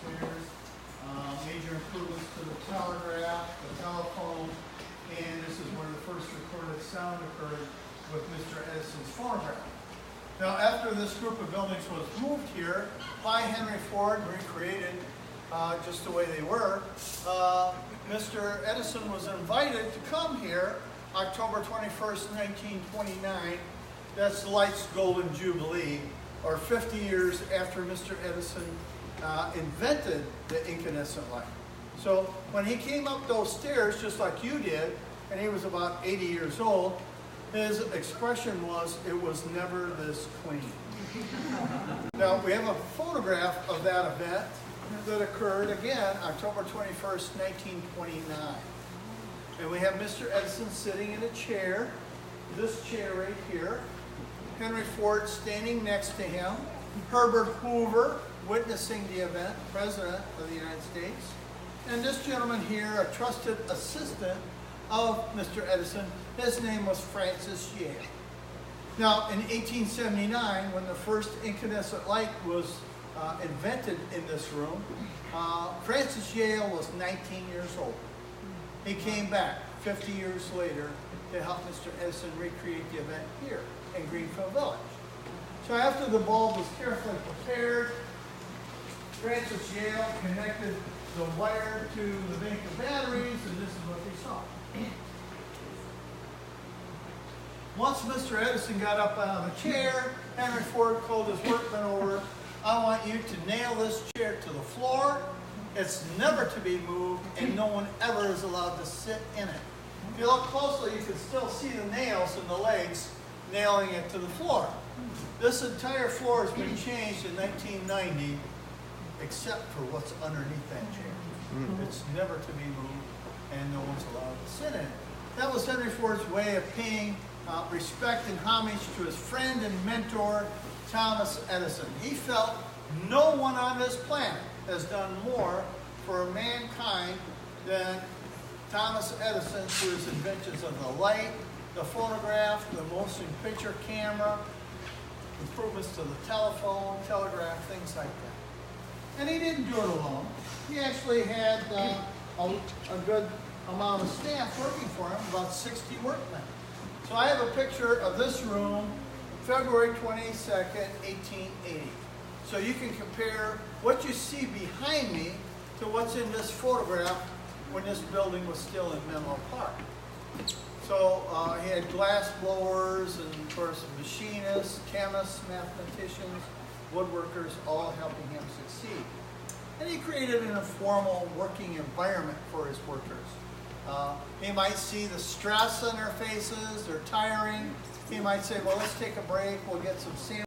downstairs, major improvements to the telegraph, the telephone, and this is where the first recorded sound occurred with Mr. Edison's phonograph. Now, after this group of buildings was moved here by Henry Ford, recreated just the way they were, Mr. Edison was invited to come here October 21st, 1929. That's the light's golden jubilee, or 50 years after Mr. Edison invented the incandescent light. So when he came up those stairs, just like you did, and he was about 80 years old, his expression was, "It was never this clean." Now, we have a photograph of that event that occurred again October 21st, 1929. And we have Mr. Edison sitting in a chair, this chair right here, Henry Ford standing next to him, Herbert Hoover witnessing the event, President of the United States, and this gentleman here, a trusted assistant of Mr. Edison. His name was Francis Yale. Now, in 1879, when the first incandescent light was invented in this room, Francis Yale was 19 years old. He came back 50 years later to help Mr. Edison recreate the event here in Greenfield Village. So after the bulb was carefully prepared, Francis Yale connected the wire to the bank of batteries, and this is what they saw. Once Mr. Edison got up out of the chair, Henry Ford called his workmen over. "I want you to nail this chair to the floor. It's never to be moved, and no one ever is allowed to sit in it." If you look closely, you can still see the nails in the legs nailing it to the floor. This entire floor has been changed in 1990, except for what's underneath that chair. It's never to be moved, and no one's allowed to sit in it. That was Henry Ford's way of paying respect and homage to his friend and mentor, Thomas Edison. He felt no one on this planet has done more for mankind than Thomas Edison through his inventions of the light, the phonograph, the motion picture camera, improvements to the telephone, telegraph, things like that. And he didn't do it alone. He actually had a good amount of staff working for him, about 60 workmen. So I have a picture of this room, February 22nd, 1880. So you can compare what you see behind me to what's in this photograph when this building was still in Menlo Park. So he had glass blowers and, of course, machinists, chemists, mathematicians, woodworkers, all helping him succeed. And he created an informal working environment for his workers. He might see the stress on their faces, they're tiring. He might say, "Well, let's take a break, we'll get some sandwiches."